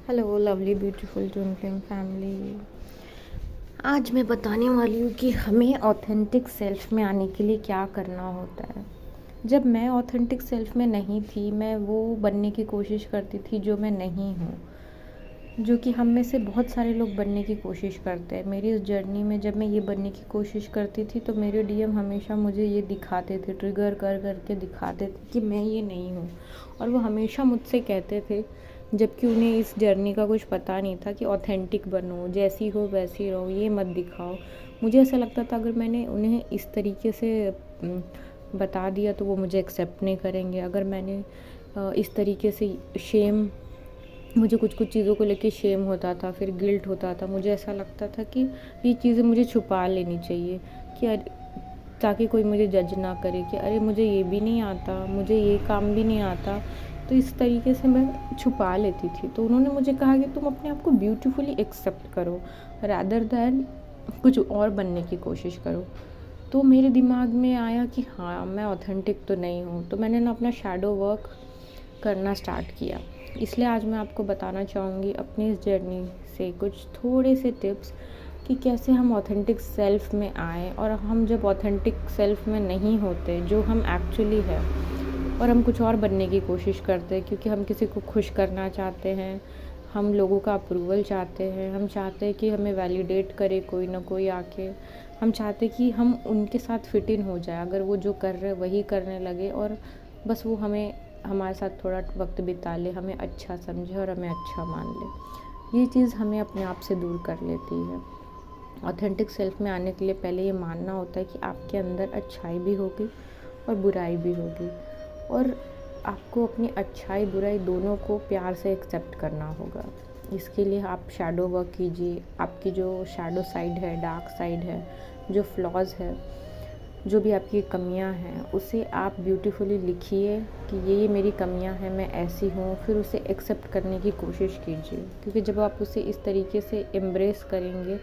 Hello lovely beautiful twinkling family. आज मैं बताने वाली हूँ कि हमें ऑथेंटिक सेल्फ में आने के लिए क्या करना होता है। जब मैं ऑथेंटिक सेल्फ में नहीं थी, मैं वो बनने की कोशिश करती थी जो मैं नहीं हूँ, जो कि हम में से बहुत सारे लोग बनने की कोशिश करते हैं। मेरी इस जर्नी में जब मैं ये बनने की कोशिश करती थी तो मेरे डीएम हमेशा मुझे ये दिखाते थे, ट्रिगर कर कर के दिखाते थे कि मैं ये नहीं हूँ। और वो हमेशा मुझसे कहते थे, जबकि उन्हें इस जर्नी का कुछ पता नहीं था, कि ऑथेंटिक बनो, जैसी हो वैसी रहो, ये मत दिखाओ। मुझे ऐसा लगता था अगर मैंने उन्हें इस तरीके से बता दिया तो वो मुझे एक्सेप्ट नहीं करेंगे। अगर मैंने इस तरीके से शेम, मुझे कुछ कुछ चीज़ों को लेके शेम होता था, फिर गिल्ट होता था। मुझे ऐसा लगता था कि ये चीज़ें मुझे छुपा लेनी चाहिए, कि अरे ताकि कोई मुझे जज ना करे कि अरे मुझे ये भी नहीं आता, मुझे ये काम भी नहीं आता। तो इस तरीके से मैं छुपा लेती थी। तो उन्होंने मुझे कहा कि तुम अपने आप को ब्यूटीफुली एक्सेप्ट करो, रादर दैन कुछ और बनने की कोशिश करो। तो मेरे दिमाग में आया कि हाँ, मैं ऑथेंटिक तो नहीं हूँ। तो मैंने ना अपना शैडो वर्क करना स्टार्ट किया। इसलिए आज मैं आपको बताना चाहूँगी अपनी इस जर्नी से कुछ थोड़े से टिप्स, कि कैसे हम ऑथेंटिक सेल्फ में आएँ। और हम जब ऑथेंटिक सेल्फ में नहीं होते, जो हम एक्चुअली है, और हम कुछ और बनने की कोशिश करते हैं क्योंकि हम किसी को खुश करना चाहते हैं, हम लोगों का अप्रूवल चाहते हैं, हम चाहते हैं कि हमें वैलिडेट करे कोई ना कोई आके, हम चाहते हैं कि हम उनके साथ फिट इन हो जाए, अगर वो जो कर रहे वही करने लगे, और बस वो हमारे साथ थोड़ा वक्त बिता ले, हमें अच्छा समझे और हमें अच्छा मान ले। ये चीज़ हमें अपने आप से दूर कर लेती है। ऑथेंटिक सेल्फ में आने के लिए पहले ये मानना होता है कि आपके अंदर अच्छाई भी होगी और बुराई भी होगी, और आपको अपनी अच्छाई बुराई दोनों को प्यार से एक्सेप्ट करना होगा। इसके लिए आप शैडो वर्क कीजिए। आपकी जो शैडो साइड है, डार्क साइड है, जो फ्लॉज है, जो भी आपकी कमियां हैं, उसे आप ब्यूटीफुली लिखिए कि ये मेरी कमियां हैं, मैं ऐसी हूँ। फिर उसे एक्सेप्ट करने की कोशिश कीजिए, क्योंकि जब आप उसे इस तरीके से एम्ब्रेस करेंगे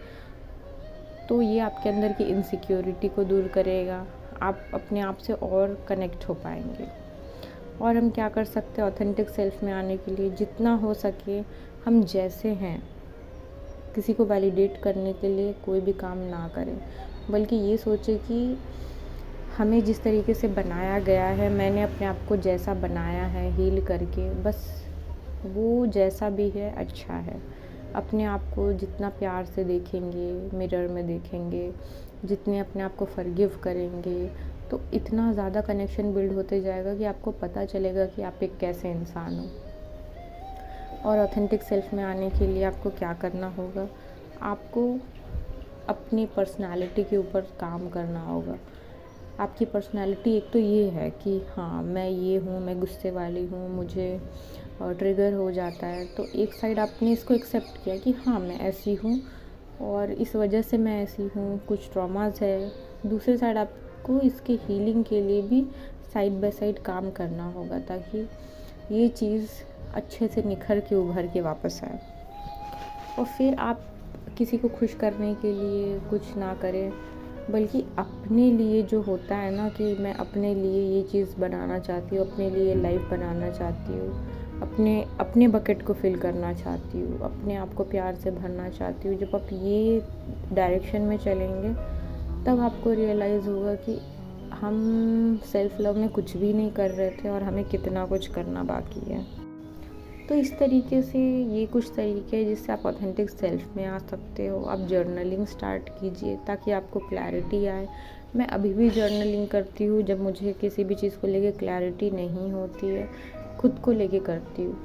तो ये आपके अंदर की इनसिक्योरिटी को दूर करेगा। आप अपने आप से और कनेक्ट हो पाएंगे। और हम क्या कर सकते हैं ऑथेंटिक सेल्फ में आने के लिए? जितना हो सके हम जैसे हैं, किसी को वैलिडेट करने के लिए कोई भी काम ना करें, बल्कि ये सोचें कि हमें जिस तरीके से बनाया गया है, मैंने अपने आप को जैसा बनाया है हील करके, बस वो जैसा भी है अच्छा है। अपने आप को जितना प्यार से देखेंगे, मिरर में देखेंगे, जितने अपने आप को फॉरगिव करेंगे, तो इतना ज़्यादा कनेक्शन बिल्ड होते जाएगा कि आपको पता चलेगा कि आप एक कैसे इंसान हो। और ऑथेंटिक सेल्फ में आने के लिए आपको क्या करना होगा? आपको अपनी पर्सनालिटी के ऊपर काम करना होगा। आपकी पर्सनालिटी एक तो ये है कि हाँ, मैं ये हूँ, मैं गुस्से वाली हूँ, मुझे ट्रिगर हो जाता है। तो एक साइड आपने इसको एक्सेप्ट किया कि हाँ, मैं ऐसी हूँ और इस वजह से मैं ऐसी हूँ, कुछ ट्रॉमास है। दूसरी साइड आपको इसके हीलिंग के लिए भी साइड बाय साइड काम करना होगा, ताकि ये चीज़ अच्छे से निखर के उभर के वापस आए। और फिर आप किसी को खुश करने के लिए कुछ ना करें, बल्कि अपने लिए जो होता है ना, कि मैं अपने लिए ये चीज़ बनाना चाहती हूँ, अपने लिए लाइफ बनाना चाहती हूँ, अपने बकेट को फिल करना चाहती हूँ, अपने आप को प्यार से भरना चाहती हूँ। जब आप ये डायरेक्शन में चलेंगे, तब आपको रियलाइज़ होगा कि हम सेल्फ लव में कुछ भी नहीं कर रहे थे और हमें कितना कुछ करना बाकी है। तो इस तरीके से ये कुछ तरीके हैं जिससे आप ऑथेंटिक सेल्फ में आ सकते हो। आप जर्नलिंग स्टार्ट कीजिए ताकि आपको क्लैरिटी आए। मैं अभी भी जर्नलिंग करती हूँ जब मुझे किसी भी चीज़ को लेके क्लैरिटी नहीं होती है, खुद को लेके करती हूँ।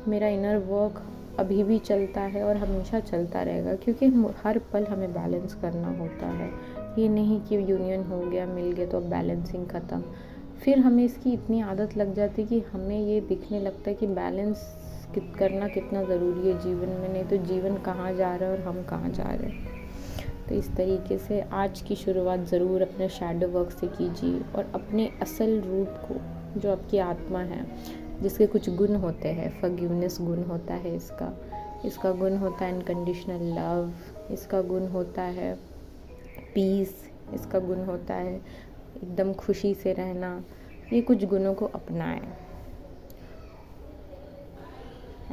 मेरा इनर वर्क अभी भी चलता है और हमेशा चलता रहेगा, क्योंकि हर पल हमें बैलेंस करना होता है। ये नहीं कि यूनियन हो गया, मिल गया तो अब बैलेंसिंग ख़त्म। फिर हमें इसकी इतनी आदत लग जाती है कि हमें ये दिखने लगता है कि बैलेंस करना कितना ज़रूरी है जीवन में, नहीं तो जीवन कहाँ जा रहा है और हम कहाँ जा रहे हैं। तो इस तरीके से आज की शुरुआत ज़रूर अपने शैडो वर्क से कीजिए, और अपने असल रूप को, जो आपकी आत्मा है, जिसके कुछ गुण होते हैं, फॉरगिवनेस गुण होता है इसका गुण होता है अनकंडीशनल लव, इसका गुण होता है पीस, इसका गुण होता है एकदम खुशी से रहना। ये कुछ गुणों को अपनाएं।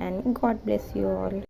And God bless you all.